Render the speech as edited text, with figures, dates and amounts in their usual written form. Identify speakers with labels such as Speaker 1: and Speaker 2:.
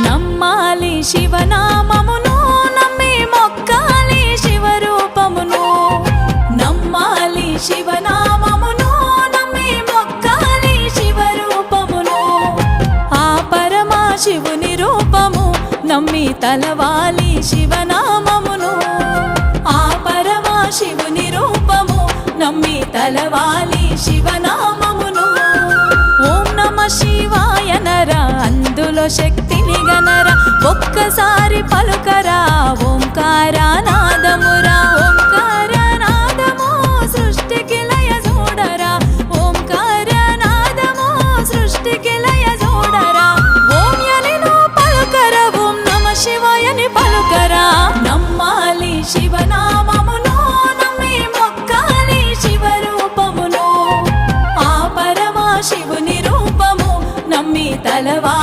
Speaker 1: నమ్మాలి శివనామమును, నమ్మి మొక్కాలి శివరూపమును. నమ్మాలి శివనామమును, నమ్మి మొక్కాలి శివరూపమును. ఆ పరమా శివుని రూపము నమ్మి తలవాలి శివనామమును. ఆ పరమా శివుని రూపము నమ్మి తలవాలి శివనామమును. ఓం నమ శివాయ నరా, అందులో శక్తిని గనరా, ఒక్కసారి పలుకరా ఓంకారనాదమురా. ఓంకారనాదము సృష్టికి లయ చూడరా, ఓంకారనాదము సృష్టికి లయ చూడరా. ఓం యనిను పలుకర, ఓం నమ శివాయని పలుకరా. నమ్మాలి శివనామమును, నమ్మి మొక్కాలి శివరూపమును. ఆ పరమా శివుని రూపము నమ్మి తలవా